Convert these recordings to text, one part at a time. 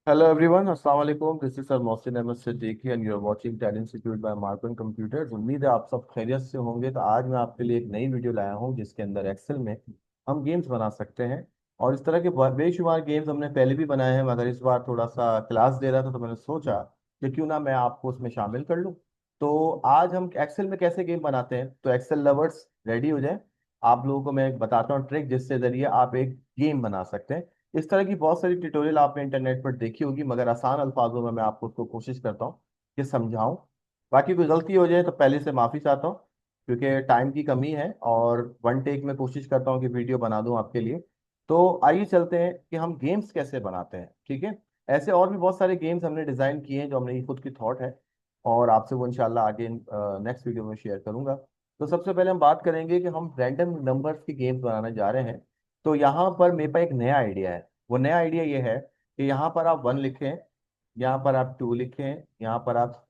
Hello everyone, अस्सलाम वालेकुम। This is sir Mohsin Ahmed Siddiqui and you are watching talent institute by मार्कन computers. उम्मीद है आप सब खैरियत से होंगे। तो आज मैं आपके लिए एक नई वीडियो लाया हूं जिसके अंदर एक्सेल में हम गेम्स बना सकते हैं। और इस तरह के बेशुमार गेम्स हमने पहले भी बनाए हैं, मगर इस बार थोड़ा सा क्लास दे रहा था तो मैंने सोचा कि क्यों ना मैं आपको उसमें शामिल कर लूं। तो आज हम एक्सेल में कैसे गेम बनाते हैं, तो एक्सेल लवर्स रेडी हो जाएं। आप लोगों को मैं बताता हूँ ट्रिक जिससे जरिए आप एक गेम बना सकते हैं। इस तरह की बहुत सारी ट्यूटोरियल आपने इंटरनेट पर देखी होगी, मगर आसान अल्फाजों में मैं आपको उसको कोशिश करता हूँ कि समझाऊं। बाकी कोई गलती हो जाए तो पहले से माफ़ी चाहता हूँ, क्योंकि टाइम की कमी है और वन टेक में कोशिश करता हूँ कि वीडियो बना दूं आपके लिए। तो आइए चलते हैं कि हम गेम्स कैसे बनाते हैं। ठीक है, ऐसे और भी बहुत सारे गेम्स हमने डिज़ाइन किए हैं जो हमने खुद की थॉट है, और आपसे वो इंशाल्लाह आगे नेक्स्ट वीडियो में शेयर करूंगा। तो सबसे पहले हम बात करेंगे कि हम रैंडम नंबर्स की गेम्स बनाने जा रहे हैं। तो यहाँ पर मेरे पास एक नया आइडिया है। वो नया आइडिया ये है कि यहाँ पर आप वन लिखें, यहाँ पर आप टू लिखें, यहाँ पर आप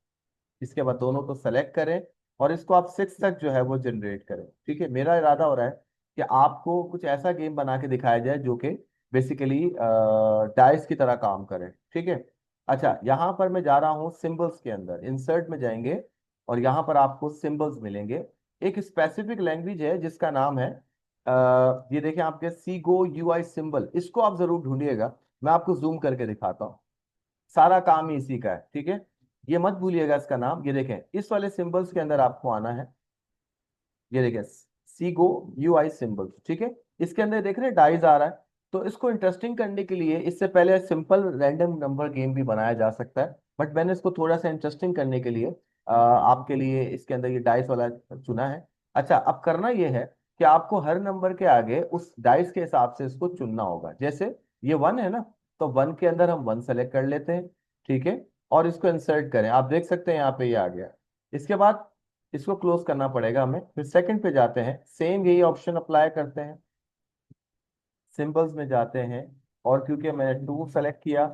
इसके बाद दोनों को सेलेक्ट करें और इसको आप सिक्स तक जो है वो जनरेट करें। ठीक है, मेरा इरादा हो रहा है कि आपको कुछ ऐसा गेम बना के दिखाया जाए जो कि बेसिकली डाइस की तरह काम करे। ठीक है। अच्छा, यहाँ पर मैं जा रहा हूँ सिंबल्स के अंदर, इंसर्ट में जाएंगे और यहाँ पर आपको सिंबल्स मिलेंगे। एक स्पेसिफिक लैंग्वेज है जिसका नाम है ये देखें आपके सीगो यूआई सिंबल, इसको आप जरूर ढूंढिएगा। मैं आपको जूम करके दिखाता हूँ, सारा काम ही इसी का है। ठीक है, ये मत भूलिएगा इसका नाम। ये देखें, इस वाले सिंबल्स के अंदर आपको आना है। ये देखें, सीगो यूआई सिंबल्स। ठीक है, इसके अंदर देख रहे हैं डाइज आ रहा है। तो इसको इंटरेस्टिंग करने के लिए इससे पहले सिंपल रैंडम नंबर गेम भी बनाया जा सकता है, बट मैंने इसको थोड़ा सा इंटरेस्टिंग करने के लिए आपके लिए इसके अंदर ये डाइस वाला चुना है। अच्छा, अब करना ये है कि आपको हर नंबर के आगे उस डाइस के हिसाब से इसको चुनना होगा। जैसे ये वन है ना, तो वन के अंदर हम वन सेलेक्ट कर लेते हैं। ठीक है, और इसको इंसर्ट करें, आप देख सकते हैं यहाँ पे ये आ गया। इसके बाद इसको क्लोज करना पड़ेगा हमें, फिर सेकंड पे जाते हैं, सेम यही ऑप्शन अप्लाई करते हैं, सिंबल्स में जाते हैं और क्योंकि मैंने टू सेलेक्ट किया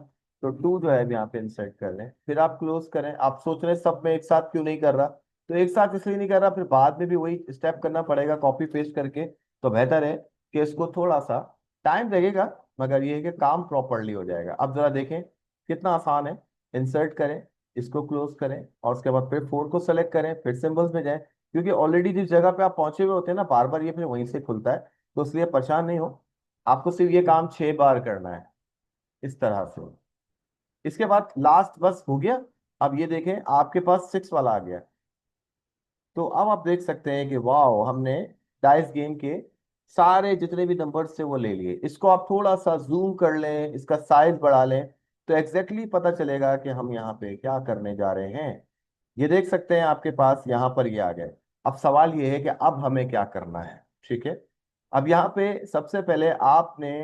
तो टू जो है अब यहाँ पे इंसर्ट कर लें, फिर आप क्लोज करें। आप सोच रहे हैं सब में एक साथ क्यों नहीं कर रहा, तो एक साथ इसलिए नहीं कर रहा, फिर बाद में भी वही स्टेप करना पड़ेगा कॉपी पेस्ट करके। तो बेहतर है कि इसको थोड़ा सा टाइम लगेगा, मगर ये है कि काम प्रॉपरली हो जाएगा। अब जरा देखें कितना आसान है। इंसर्ट करें, इसको क्लोज करें और उसके बाद फिर फोर को सेलेक्ट करें, फिर सिंबल्स में जाएं, क्योंकि ऑलरेडी जिस जगह पे आप पहुंचे हुए होते हैं ना, बार बार ये फिर वहीं से खुलता है। तो इसलिए परेशान नहीं हो, आपको सिर्फ ये काम 6 बार करना है इस तरह से। इसके बाद लास्ट बस हो गया। अब ये देखें आपके पास सिक्स वाला आ गया। तो अब आप देख सकते हैं कि वाह, हमने डाइस गेम के सारे जितने भी नंबर थे वो ले लिए। इसको आप थोड़ा सा जूम कर लें, इसका साइज बढ़ा लें, तो एग्जैक्टली पता चलेगा कि हम यहाँ पे क्या करने जा रहे हैं। ये देख सकते हैं आपके पास यहाँ पर ये आ गए। अब सवाल ये है कि अब हमें क्या करना है। ठीक है, अब यहाँ पे सबसे पहले आपने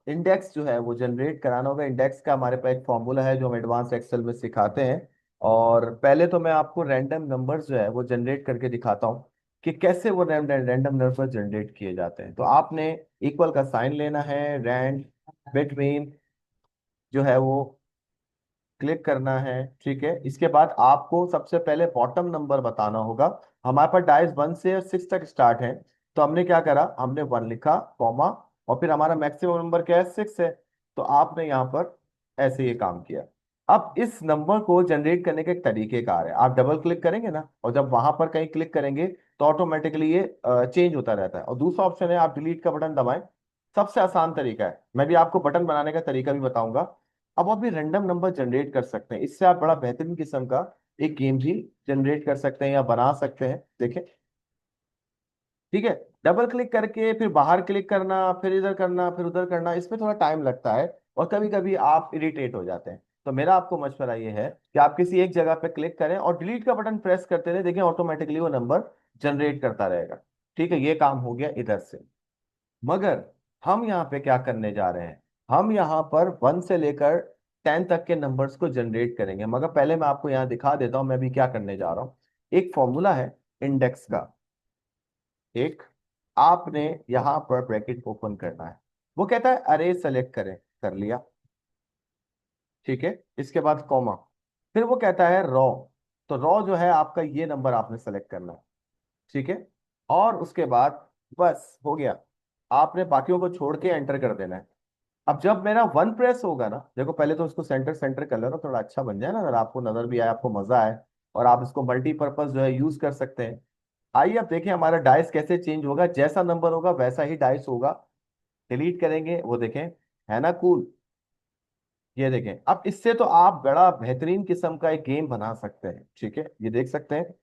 इंडेक्स जो है वो जनरेट कराना होगा। इंडेक्स का हमारे पास एक फॉर्मूला है जो हम एडवांस एक्सेल में सिखाते हैं। और पहले तो मैं आपको रैंडम नंबर्स जो है वो जनरेट करके दिखाता हूँ कि कैसे वो रैंडम नंबर जनरेट किए जाते हैं। तो आपने इक्वल का साइन लेना है, रैंड बिटवीन जो है वो क्लिक करना है। ठीक है, इसके बाद आपको सबसे पहले बॉटम नंबर बताना होगा। हमारे पास डाइस वन से सिक्स तक स्टार्ट है, तो हमने क्या करा, हमने वन लिखा कॉमा, और फिर हमारा मैक्सिमम नंबर क्या है, सिक्स है। तो आपने यहाँ पर ऐसे ये काम किया। अब इस नंबर को जनरेट करने के एक तरीकेकार है। आप डबल क्लिक करेंगे ना, और जब वहां पर कहीं क्लिक करेंगे तो ऑटोमेटिकली ये चेंज होता रहता है। और दूसरा ऑप्शन है आप डिलीट का बटन दबाएं। सबसे आसान तरीका है, मैं भी आपको बटन बनाने का तरीका भी बताऊंगा। अब आप भी रैंडम नंबर जनरेट कर सकते हैं, इससे आप बड़ा बेहतरीन किस्म का एक गेम भी जनरेट कर सकते हैं या बना सकते हैं। देखें, ठीक है, डबल क्लिक करके फिर बाहर क्लिक करना, फिर इधर करना, फिर उधर करना, इसमें थोड़ा टाइम लगता है और कभी कभी आप इरिटेट हो जाते हैं। तो मेरा आपको मशवरा ये है कि आप किसी एक जगह पे क्लिक करें और डिलीट का बटन प्रेस करते रहे, देखें ऑटोमेटिकली वो नंबर जनरेट करता रहेगा। ठीक है, ये काम हो गया इधर से। मगर हम यहाँ पे क्या करने जा रहे हैं, हम यहाँ पर वन से लेकर टेन तक के नंबर्स को जनरेट करेंगे। मगर पहले मैं आपको यहाँ दिखा देता हूँ मैं भी क्या करने जा रहा हूँ। एक फॉर्मूला है इंडेक्स का, एक आपने यहाँ पर ब्रैकेट ओपन करना है। वो कहता है अरे सेलेक्ट करें, कर लिया। ठीक है, इसके बाद कॉमा, फिर वो कहता है रॉ, तो रॉ जो है आपका ये नंबर आपने सेलेक्ट करना है। ठीक है, और उसके बाद बस हो गया, आपने बाकियों को छोड़ के एंटर कर देना है। अब जब मेरा वन प्रेस होगा ना, देखो पहले तो इसको सेंटर सेंटर कर लेना, थोड़ा अच्छा बन जाए ना, अगर आपको नजर भी आए, आपको मजा आए, और आप इसको मल्टीपर्पज जो है यूज कर सकते हैं। आइए अब देखें हमारा डाइस कैसे चेंज होगा, जैसा नंबर होगा वैसा ही डाइस होगा। डिलीट करेंगे, वो देखें, है ना कूल। ये देखें, अब इससे तो आप बड़ा बेहतरीन किस्म का एक गेम बना सकते हैं, ठीक है, ये देख सकते हैं।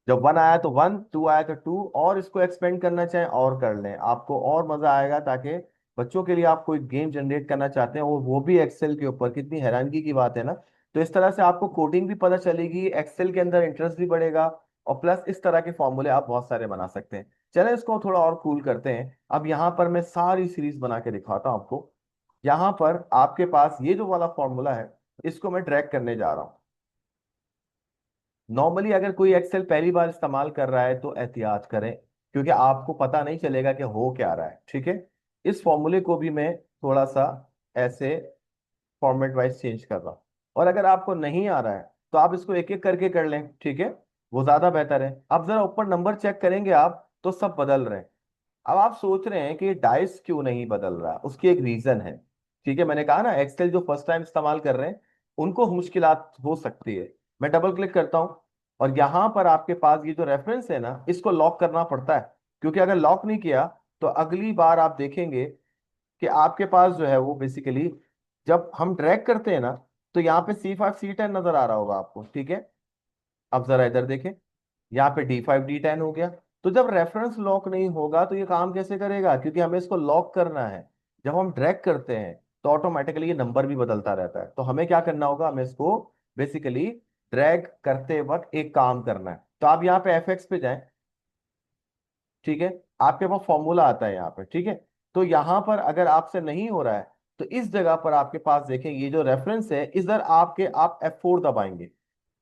जब वन आया तो वन, टू आया तो टू, और इसको एक्सपेंड करना चाहें और कर लें, आपको और मजा आएगा। ताकि बच्चों के लिए आप कोई गेम जनरेट करना चाहते हैं, और वो भी एक्सेल के ऊपर, कितनी हैरानगी की बात है ना। तो इस तरह से आपको कोडिंग भी पता चलेगी, एक्सेल के अंदर इंटरेस्ट भी बढ़ेगा, और प्लस इस तरह के फॉर्मूले आप बहुत सारे बना सकते हैं। चलें इसको थोड़ा और कूल करते हैं। अब यहाँ पर मैं सारी सीरीज बना के दिखाता हूँ आपको। यहाँ पर आपके पास ये जो वाला फॉर्मूला है, इसको मैं ड्रैग करने जा रहा हूँ। नॉर्मली अगर कोई एक्सेल पहली बार इस्तेमाल कर रहा है तो एहतियात करें, क्योंकि आपको पता नहीं चलेगा कि हो क्या रहा है, ठीक है। इस फॉर्मूले को भी मैं थोड़ा सा ऐसे फॉर्मेट वाइज चेंज कर रहा हूं। और अगर आपको नहीं आ रहा है तो आप इसको एक एक करके कर लें, ठीक है, वो ज्यादा बेहतर है। अब जरा ऊपर नंबर चेक करेंगे आप तो सब बदल रहे हैं। अब आप सोच रहे हैं कि डाइस क्यों नहीं बदल रहा, उसकी एक रीजन है। ठीक है, मैंने कहा ना, एक्सेल जो फर्स्ट टाइम इस्तेमाल कर रहे हैं उनको मुश्किलात हो सकती है। मैं डबल क्लिक करता हूं, और यहां पर आपके पास ये जो रेफरेंस है ना, इसको लॉक करना पड़ता है। क्योंकि अगर लॉक नहीं किया तो अगली बार आप देखेंगे कि आपके पास जो है वो बेसिकली, जब हम ड्रैग करते हैं ना, तो यहाँ पे C5 C10 नजर आ रहा होगा आपको, ठीक है। अब जरा इधर देखें, यहाँ पे D5 D10 हो गया। तो जब रेफरेंस लॉक नहीं होगा तो ये काम कैसे करेगा, क्योंकि हमें इसको लॉक करना है। जब हम ड्रैग करते हैं तो ऑटोमेटिकली ये नंबर भी बदलता रहता है। तो हमें क्या करना होगा, हमें इसको बेसिकली ड्रैग करते वक्त एक काम करना है। तो आप यहाँ पे FX पे जाएं, ठीक है, आपके पास फॉर्मूला आता है यहाँ पे, ठीक है। तो यहाँ पर अगर आपसे नहीं हो रहा है तो इस जगह पर आपके पास देखें, ये जो रेफरेंस है इधर आपके, आप F4 दबाएंगे।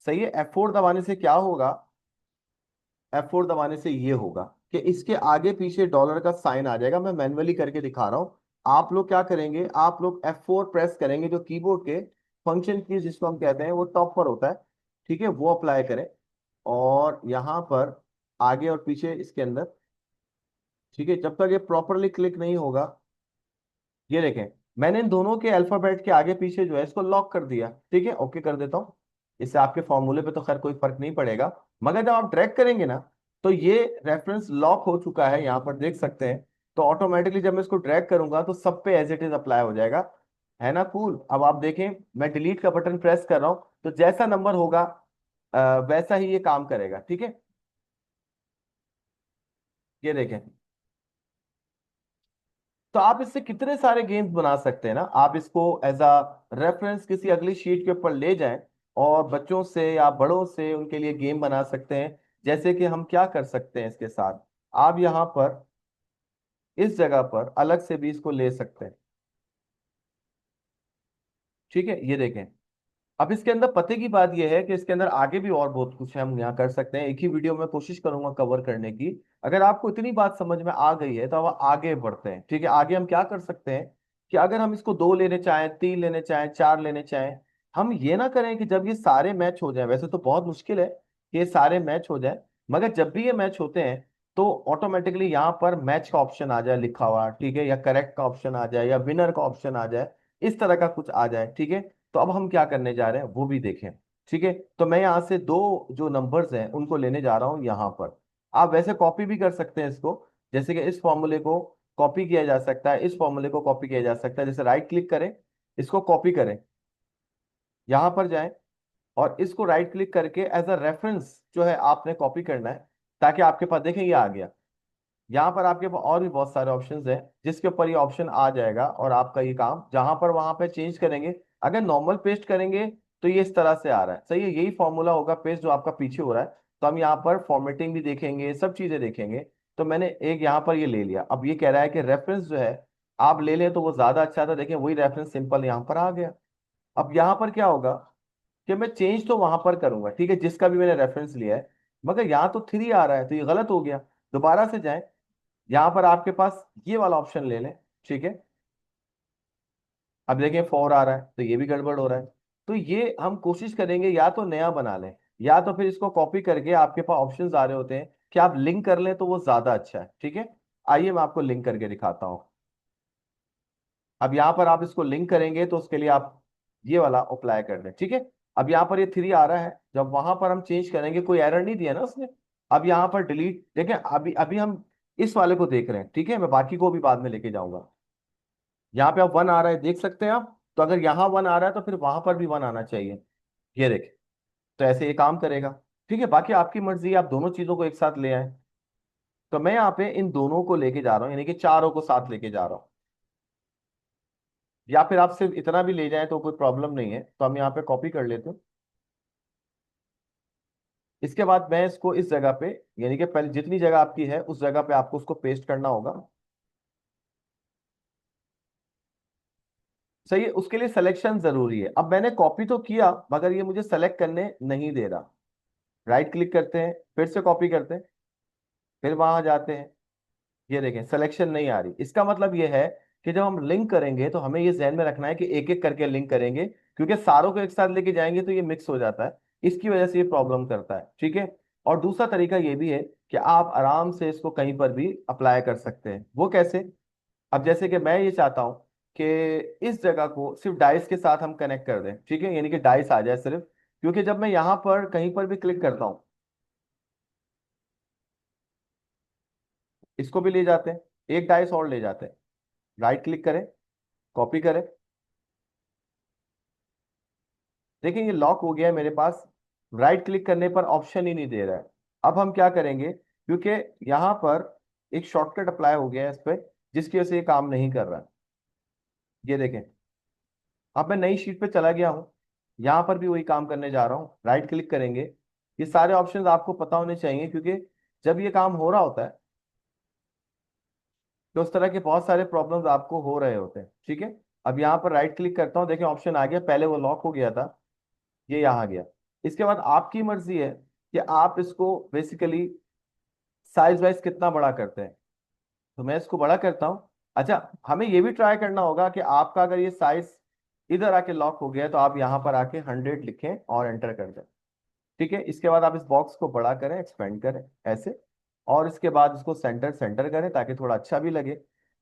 सही है, F4 दबाने से क्या होगा, F4 दबाने से ये होगा कि इसके आगे पीछे डॉलर का साइन आ जाएगा। मैं मैन्युअली करके दिखा रहा हूं। आप लोग क्या करेंगे, आप लोग F4 प्रेस करेंगे, जो कीबोर्ड के फंक्शन की जिसको हम कहते हैं वो टॉप पर होता है, ठीक है, वो अप्लाई करें। और यहां पर आगे और पीछे इसके अंदर, ठीक है, जब तक ये प्रॉपरली क्लिक नहीं होगा, ये देखें, मैंने इन दोनों के अल्फाबेट के आगे पीछे जो है इसको लॉक कर दिया, ठीक है, ओके कर देता हूं। इससे आपके फॉर्मूले पे तो खैर कोई फर्क नहीं पड़ेगा, मगर जब आप ड्रैग करेंगे ना, तो ये रेफरेंस लॉक हो चुका है, यहां पर देख सकते हैं। तो ऑटोमेटिकली जब मैं इसको ड्रैग करूंगा तो सब पे एज इट इज अप्लाई हो जाएगा। है ना कूल। अब आप देखें, मैं डिलीट का बटन प्रेस कर रहा हूं, तो जैसा नंबर होगा वैसा ही ये काम करेगा, ठीक है। ये देखें, तो आप इससे कितने सारे गेम्स बना सकते हैं ना। आप इसको एज अ रेफरेंस किसी अगली शीट के ऊपर ले जाएं, और बच्चों से या बड़ों से उनके लिए गेम बना सकते हैं। जैसे कि हम क्या कर सकते हैं इसके साथ, आप यहाँ पर इस जगह पर अलग से भी इसको ले सकते हैं, ठीक है। ये देखें, अब इसके अंदर पते की बात यह है कि इसके अंदर आगे भी और बहुत कुछ है, हम यहाँ कर सकते हैं। एक ही वीडियो में कोशिश करूंगा कवर करने की। अगर आपको इतनी बात समझ में आ गई है तो अब आगे बढ़ते हैं, ठीक है। आगे हम क्या कर सकते हैं कि अगर हम इसको दो लेने चाहें, तीन लेने चाहें, चार लेने चाहें, हम ये ना करें कि जब ये सारे मैच हो जाए, वैसे तो बहुत मुश्किल है कि ये सारे मैच हो जाए, मगर जब भी ये मैच होते हैं तो ऑटोमेटिकली यहाँ पर मैच का ऑप्शन आ जाए लिखा हुआ, ठीक है, या करेक्ट का ऑप्शन आ जाए, या विनर का ऑप्शन आ जाए, इस तरह का कुछ आ जाए, ठीक है। तो अब हम क्या करने जा रहे हैं वो भी देखें, ठीक है। तो मैं यहाँ से दो जो नंबर्स हैं उनको लेने जा रहा हूँ यहाँ पर। आप वैसे कॉपी भी कर सकते हैं इसको, जैसे कि इस फॉर्मूले को कॉपी किया जा सकता है, इस फॉर्मूले को कॉपी किया जा सकता है। जैसे राइट क्लिक करें, इसको कॉपी करें, यहाँ पर जाएं, और इसको राइट क्लिक करके एज अ रेफरेंस जो है आपने कॉपी करना है, ताकि आपके पास देखें ये आ गया। यहाँ पर आपके पास और भी बहुत सारे ऑप्शंस हैं जिसके ऊपर ये ऑप्शन आ जाएगा, और आपका ये काम जहां पर वहां पे चेंज करेंगे। अगर नॉर्मल पेस्ट करेंगे तो ये इस तरह से आ रहा है, सही है, यही फॉर्मूला होगा पेस्ट जो आपका पीछे हो रहा है। तो हम यहाँ पर फॉर्मेटिंग भी देखेंगे, सब चीजें देखेंगे। तो मैंने एक यहाँ पर ये ले लिया। अब ये कह रहा है कि रेफरेंस जो है आप ले लें तो वो ज्यादा अच्छा था, देखें वही रेफरेंस सिंपल यहाँ पर आ गया। अब यहाँ पर क्या होगा कि मैं चेंज तो वहां पर करूंगा, ठीक है, जिसका भी मैंने रेफरेंस लिया है, मगर यहाँ तो 3 आ रहा है, तो ये गलत हो गया। दोबारा से जाएं, यहां पर आपके पास ये वाला ऑप्शन ले लें, ठीक है। अब देखें 4 आ रहा है, तो ये भी गड़बड़ हो रहा है। तो ये हम कोशिश करेंगे या तो नया बना लें, या तो फिर इसको कॉपी करके, आपके पास ऑप्शंस आ रहे होते हैं कि आप लिंक कर लें तो वो ज्यादा अच्छा है, ठीक है। आइए मैं आपको लिंक करके दिखाता हूँ। अब यहाँ पर आप इसको लिंक करेंगे तो उसके लिए आप ये वाला अप्लाई कर दें, ठीक है। अब यहाँ पर ये 3 आ रहा है, जब वहां पर हम चेंज करेंगे कोई एरर नहीं दिया ना उसने। अब यहाँ पर डिलीट देखें, अभी अभी हम इस वाले को देख रहे हैं, ठीक है, मैं बाकी को भी बाद में लेके जाऊंगा। यहाँ पे अब 1 आ रहा है, देख सकते हैं आप। तो अगर यहाँ 1 आ रहा है तो फिर वहां पर भी 1 आना चाहिए, ये देखें। तो ऐसे ये काम करेगा, ठीक है। बाकी आपकी मर्जी है, आप दोनों चीजों को एक साथ ले आए। तो मैं यहाँ पे इन दोनों को लेके जा रहा हूँ, यानी कि चारों को साथ लेके जा रहा हूँ। या फिर आप सिर्फ इतना भी ले जाएं तो कोई प्रॉब्लम नहीं है, तो हम यहाँ पे कॉपी कर लेते हैं। इसके बाद मैं इसको इस जगह पे, यानी कि पहले जितनी जगह आपकी है उस जगह पे आपको उसको पेस्ट करना होगा। सही है, उसके लिए सिलेक्शन जरूरी है। अब मैंने कॉपी तो किया मगर ये मुझे सेलेक्ट करने नहीं दे रहा। राइट क्लिक करते हैं, फिर से कॉपी करते हैं, फिर वहां जाते हैं, ये देखें सिलेक्शन नहीं आ रही। इसका मतलब ये है कि जब हम लिंक करेंगे तो हमें ये ध्यान में रखना है कि एक एक करके लिंक करेंगे, क्योंकि सारों को एक साथ लेके जाएंगे तो ये मिक्स हो जाता है। इसकी वजह से ये प्रॉब्लम करता है, ठीक है। और दूसरा तरीका ये भी है कि आप आराम से इसको कहीं पर भी अप्लाई कर सकते हैं। वो कैसे? अब जैसे कि मैं ये चाहता हूं कि इस जगह को सिर्फ डाइस के साथ हम कनेक्ट कर दें, ठीक है, यानी कि डाइस आ जाए सिर्फ। क्योंकि जब मैं यहां पर कहीं पर भी क्लिक करता हूं, इसको भी ले जाते हैं, एक डाइस और ले जाते हैं। राइट क्लिक करें, कॉपी करें, देखिए ये लॉक हो गया है मेरे पास। राइट क्लिक करने पर ऑप्शन ही नहीं दे रहा है। अब हम क्या करेंगे, क्योंकि यहाँ पर एक शॉर्टकट अप्लाई हो गया है इस पर, जिसकी वजह से ये काम नहीं कर रहा है। ये देखें, अब मैं नई शीट पे चला गया हूँ, यहाँ पर भी वही काम करने जा रहा हूँ। राइट क्लिक करेंगे, ये सारे ऑप्शंस आपको पता होने चाहिए, क्योंकि जब ये काम हो रहा होता है तो उस तरह के बहुत सारे प्रॉब्लम्स आपको हो रहे होते हैं, ठीक है। अब यहाँ पर राइट क्लिक करता हूँ, देखिए ऑप्शन आ गया, पहले वो लॉक हो गया था, ये यहाँ गया। इसके बाद आपकी मर्जी है कि आप इसको बेसिकली साइज वाइज कितना बड़ा करते हैं। तो मैं इसको बड़ा करता हूँ। अच्छा, हमें ये भी ट्राई करना होगा कि आपका अगर ये साइज इधर आके लॉक हो गया है तो आप यहाँ पर आके 100 लिखें और एंटर कर दें, ठीक है। इसके बाद आप इस बॉक्स को बड़ा करें, एक्सपेंड करें ऐसे, और इसके बाद इसको सेंटर सेंटर करें ताकि थोड़ा अच्छा भी लगे।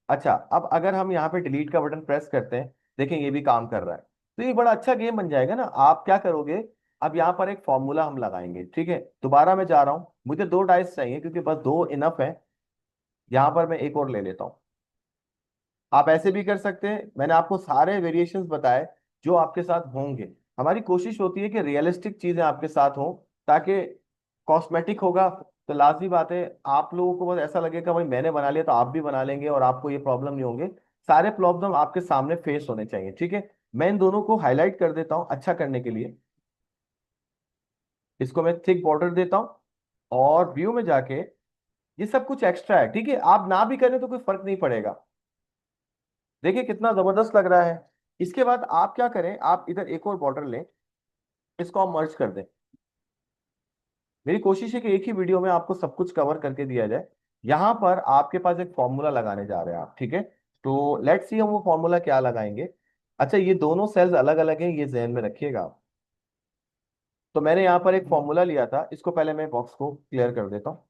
अच्छा, अब अगर हम यहाँ पे डिलीट का बटन प्रेस करते हैं, देखें ये भी काम कर रहा है। तो ये बड़ा अच्छा गेम बन जाएगा ना। आप क्या करोगे, अब यहाँ पर एक फॉर्मूला हम लगाएंगे, ठीक है। दोबारा मैं जा रहा हूँ, मुझे 2 डाइस चाहिए क्योंकि बस 2 इनफ है। यहाँ पर मैं एक और ले लेता हूँ। आप ऐसे भी कर सकते हैं, मैंने आपको सारे वेरिएशंस बताए जो आपके साथ होंगे। हमारी कोशिश होती है कि रियलिस्टिक चीजें आपके साथ हों, ताकि कॉस्मेटिक होगा तो लाजमी बात है आप लोगों को बस ऐसा लगेगा भाई मैंने बना लिया तो आप भी बना लेंगे और आपको ये प्रॉब्लम नहीं होंगे। सारे प्रॉब्लम आपके सामने फेस होने चाहिए, ठीक है। मैं इन दोनों को हाईलाइट कर देता हूं अच्छा करने के लिए। इसको मैं थिक बॉर्डर देता हूं, और व्यू में जाके, ये सब कुछ एक्स्ट्रा है, ठीक है, आप ना भी करें तो कोई फर्क नहीं पड़ेगा। देखिए कितना जबरदस्त लग रहा है। इसके बाद आप क्या करें, आप इधर एक और बॉर्डर लें, इसको आप मर्ज कर दें। मेरी कोशिश है कि एक ही वीडियो में आपको सब कुछ कवर करके दिया जाए। यहां पर आपके पास एक फॉर्मूला लगाने जा रहे हैं आप, ठीक है। तो लेट्स सी हम वो फॉर्मूला क्या लगाएंगे। अच्छा, ये दोनों सेल्स अलग अलग हैं, ये ध्यान में रखिएगा आप। तो मैंने यहाँ पर एक फॉर्मूला लिया था, इसको पहले मैं बॉक्स को क्लियर कर देता हूँ।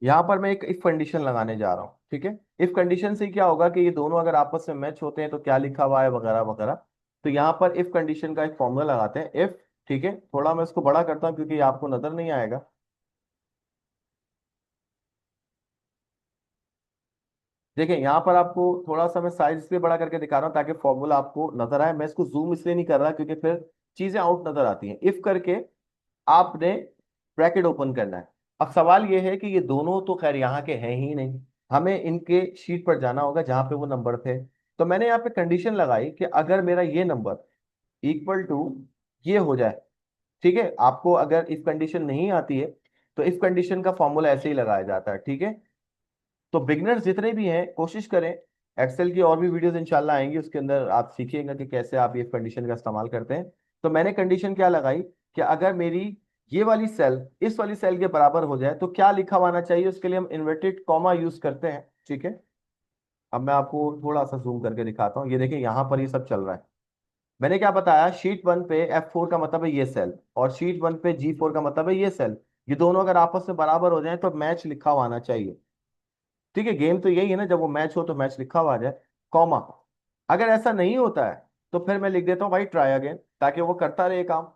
यहाँ पर मैं एक इफ कंडीशन लगाने जा रहा हूँ, ठीक है। इफ कंडीशन से क्या होगा कि ये दोनों अगर आपस में मैच होते हैं तो क्या लिखा हुआ है वगैरह वगैरह। तो यहाँ पर इफ कंडीशन का एक फॉर्मूला लगाते हैं, इफ, ठीक है। थोड़ा मैं इसको बड़ा करता हूँ क्योंकि ये आपको नजर नहीं आएगा। देखिए यहाँ पर आपको थोड़ा सा मैं साइज इसलिए बड़ा करके दिखा रहा हूँ ताकि फॉर्मूला आपको नजर आए। मैं इसको जूम इसलिए नहीं कर रहा क्योंकि फिर चीजें आउट नजर आती हैं। इफ करके आपने ब्रैकेट ओपन करना है। अब सवाल ये है कि ये दोनों तो खैर यहाँ के हैं ही नहीं, हमें इनके शीट पर जाना होगा जहां पे वो नंबर थे। तो मैंने यहाँ पे कंडीशन लगाई कि अगर मेरा ये नंबर इक्वल टू ये हो जाए, ठीक है। आपको अगर इफ कंडीशन नहीं आती है तो इफ कंडीशन का फॉर्मूला ऐसे ही लगाया जाता है, ठीक है। तो बिगनर्स जितने भी हैं कोशिश करें, एक्सेल की और भी वीडियोस इंशाल्लाह आएंगी, उसके अंदर आप सीखिएगा कि कैसे आप ये कंडीशन का इस्तेमाल करते हैं। तो मैंने कंडीशन क्या लगाई कि अगर मेरी ये वाली सेल इस वाली सेल के बराबर हो जाए तो क्या लिखा हुआ आना चाहिए, उसके लिए हम इन्वर्टेड कॉमा यूज करते हैं, ठीक है। अब मैं आपको थोड़ा सा जूम करके दिखाता हूँ, ये देखिए यहाँ पर ये सब चल रहा है। मैंने क्या बताया, शीट 1 पे F4 का मतलब है ये सेल, और शीट 1 पे G4 का मतलब है ये सेल। ये दोनों अगर आपस में बराबर हो जाए तो मैच लिखा हुआ आना चाहिए, ठीक है। गेम तो यही है ना, जब वो मैच हो तो मैच लिखा हुआ आ जाए, कॉमा। अगर ऐसा नहीं होता है तो फिर मैं लिख देता हूँ भाई ट्राई अगेन, ताकि वो करता रहे काम।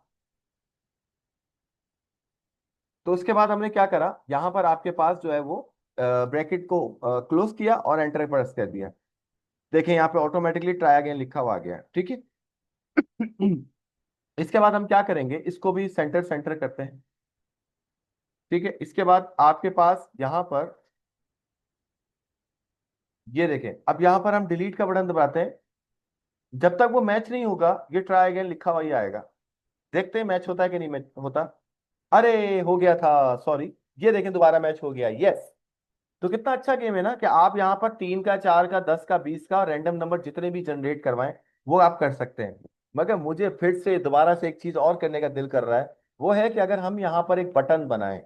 तो उसके बाद हमने क्या करा, यहां पर आपके पास जो है वो ब्रैकेट को क्लोज किया और एंटर प्रेस कर दिया। देखें यहाँ पे ऑटोमेटिकली ट्राई अगेन लिखा हुआ आ गया, ठीक है। इसके बाद हम क्या करेंगे, इसको भी सेंटर सेंटर करते हैं, ठीक है। इसके बाद आपके पास यहाँ पर ये देखें, अब यहाँ पर हम डिलीट का बटन दबाते हैं। जब तक वो मैच नहीं होगा ये ट्राई अगेन लिखा हुआ ही आएगा। देखते हैं मैच होता है कि नहीं मैच होता। अरे हो गया था, सॉरी। ये देखें दोबारा मैच हो गया, यस। तो कितना अच्छा गेम है ना, कि आप यहाँ पर 3 का, 4 का, 10 का, 20 का रैंडम नंबर जितने भी जनरेट करवाएं वो आप कर सकते हैं। मगर मुझे फिर से दोबारा से एक चीज और करने का दिल कर रहा है, वो है कि अगर हम यहाँ पर एक बटन बनाएं,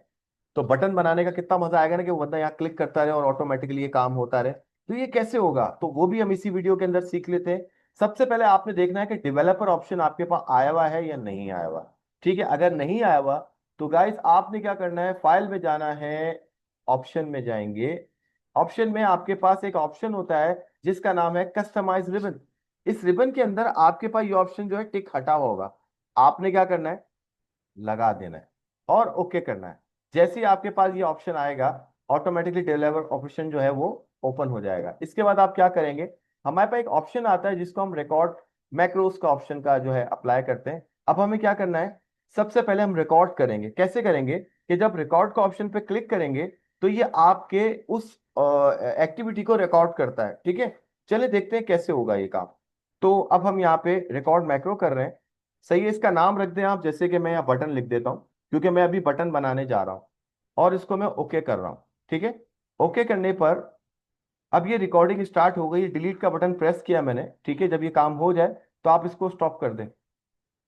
तो बटन बनाने का कितना मजा आएगा ना, कि वो बंदा यहाँ क्लिक करता रहे और ऑटोमेटिकली ये काम होता रहे। तो ये कैसे होगा, तो वो भी हम इसी वीडियो के अंदर सीख लेते हैं। सबसे पहले आपने देखना है कि डेवलपर ऑप्शन आपके पास आया हुआ है या नहीं आया हुआ। ठीक है, अगर नहीं आया हुआ तो गाइस आपने क्या करना है, फाइल में जाना है, ऑप्शन में जाएंगे। ऑप्शन में आपके पास एक ऑप्शन होता है जिसका नाम है कस्टमाइज रिबन। इस रिबन के अंदर आपके पास ये ऑप्शन जो है टिक हटा हुआ होगा, आपने क्या करना है, लगा देना है और ओके करना है। जैसे ही आपके पास ये ऑप्शन आएगा, ऑटोमेटिकली डेवलपर ऑप्शन जो है वो ओपन हो जाएगा। इसके बाद आप क्या करेंगे, हमारे पास एक ऑप्शन आता है जिसको हम रिकॉर्ड मैक्रोस का ऑप्शन का जो है अप्लाई करते हैं। अब हमें क्या करना है, सबसे पहले हम रिकॉर्ड करेंगे। कैसे करेंगे, कि जब रिकॉर्ड का ऑप्शन पे क्लिक करेंगे तो ये आपके उस एक्टिविटी को रिकॉर्ड करता है, ठीक है। चलिए देखते हैं कैसे होगा ये काम। तो अब हम यहाँ पे रिकॉर्ड मैक्रो कर रहे हैं। सही है, इसका नाम रख दें आप, जैसे कि मैं यहाँ बटन लिख देता हूँ, क्योंकि मैं अभी बटन बनाने जा रहा हूँ। और इसको मैं ओके कर रहा हूँ, ठीक है। ओके करने पर अब ये रिकॉर्डिंग स्टार्ट हो गई, डिलीट का बटन प्रेस किया मैंने, ठीक है। जब ये काम हो जाए तो आप इसको स्टॉप कर दें।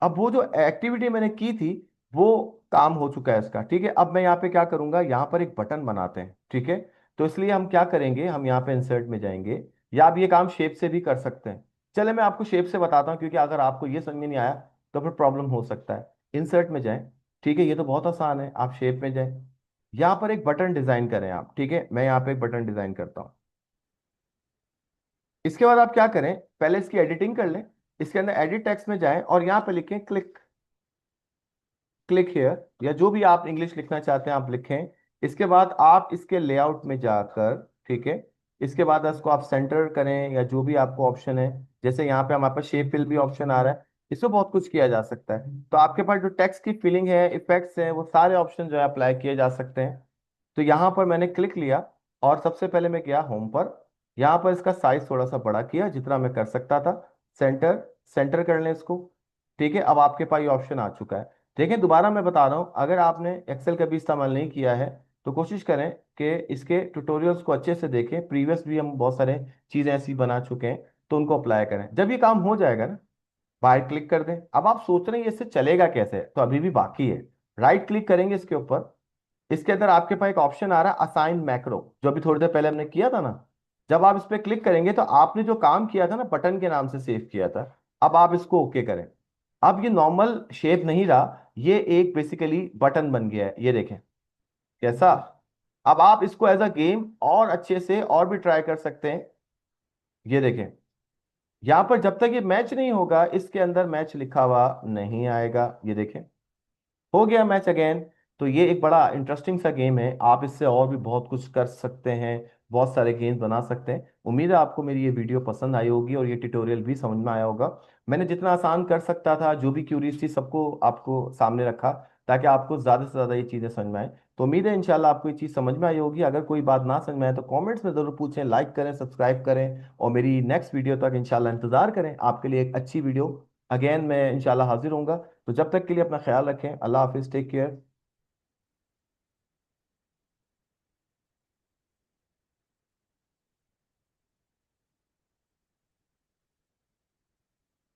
अब वो जो एक्टिविटी मैंने की थी वो काम हो चुका है इसका, ठीक है। अब मैं यहाँ पे क्या करूंगा, यहाँ पर एक बटन बनाते हैं, ठीक है। तो इसलिए हम क्या करेंगे, हम यहाँ पे इंसर्ट में जाएंगे, या आप ये काम शेप से भी कर सकते हैं। चले मैं आपको शेप से बताता हूँ, क्योंकि अगर आपको ये समझ में नहीं आया तो फिर प्रॉब्लम हो सकता है। इंसर्ट में जाएं, ठीक है, ये तो बहुत आसान है। आप शेप में जाएं, यहाँ पर एक बटन डिजाइन करें आप, ठीक है। मैं यहाँ पे एक बटन डिजाइन करता हूँ। इसके बाद आप क्या करें, पहले इसकी एडिटिंग कर लें। इसके अंदर एडिट टेक्स्ट में जाएं और यहाँ पे लिखें क्लिक, क्लिक हेयर, या जो भी आप इंग्लिश लिखना चाहते हैं आप लिखें। इसके बाद आप इसके लेआउट में जाकर, ठीक है, इसके बाद इसको आप सेंटर करें, या जो भी आपको ऑप्शन है। जैसे यहाँ पे हमारे पास शेप फिल भी ऑप्शन आ रहा है, इसमें बहुत कुछ किया जा सकता है। तो आपके पास जो टेक्स्ट की फिलिंग है, इफेक्ट्स हैं, वो सारे ऑप्शन जो है अप्लाई किए जा सकते हैं। तो यहाँ पर मैंने क्लिक लिया और सबसे पहले मैं गया होम पर। यहाँ पर इसका साइज थोड़ा सा बड़ा किया जितना मैं कर सकता था। सेंटर, सेंटर कर लें इसको, ठीक है। अब आपके पास ये ऑप्शन आ चुका है। देखें दोबारा मैं बता रहा हूँ, अगर आपने एक्सेल कभी इस्तेमाल नहीं किया है तो कोशिश करें कि इसके ट्यूटोरियल्स को अच्छे से देखें। प्रीवियस भी हम बहुत सारे चीज़ें ऐसी बना चुके हैं, तो उनको अप्लाई करें। जब ये काम हो जाएगा ना, बाहर क्लिक कर दें। अब आप सोच रहे हैं ये इससे चलेगा कैसे, तो अभी भी बाकी है। राइट क्लिक करेंगे इसके ऊपर, इसके अंदर आपके पास एक ऑप्शन आ रहा है असाइन मैक्रो, जो अभी थोड़ी देर पहले हमने किया था ना। जब आप इस पर क्लिक करेंगे तो आपने जो काम किया था ना, बटन के नाम से सेव किया था, अब आप इसको ओके करें। अब ये नॉर्मल शेप नहीं रहा, ये एक बेसिकली बटन बन गया है, ये देखें कैसा। अब आप इसको एज अ गेम और अच्छे से और भी ट्राई कर सकते हैं। ये देखें, यहां पर जब तक ये मैच नहीं होगा इसके अंदर मैच लिखा हुआ नहीं आएगा। ये देखें, हो गया मैच अगेन। तो ये एक बड़ा इंटरेस्टिंग सा गेम है, आप इससे और भी बहुत कुछ कर सकते हैं, बहुत सारे गेम्स बना सकते हैं। उम्मीद है आपको मेरी ये वीडियो पसंद आई होगी और ये ट्यूटोरियल भी समझ में आया होगा। मैंने जितना आसान कर सकता था, जो भी क्यूरीज थी, सबको आपको सामने रखा, ताकि आपको ज़्यादा से ज़्यादा ये चीज़ें समझ में आए। तो उम्मीद है इंशाल्लाह आपको ये चीज़ समझ में आई होगी। अगर कोई बात ना समझ में आए तो कमेंट्स में ज़रूर पूछें, लाइक करें, सब्सक्राइब करें, और मेरी नेक्स्ट वीडियो तक इंशाल्लाह इंतज़ार करें। आपके लिए एक अच्छी वीडियो अगेन मैं इंशाल्लाह हाजिर होऊंगा। तो जब तक के लिए अपना ख्याल रखें। अल्लाह हाफिज़, टेक केयर।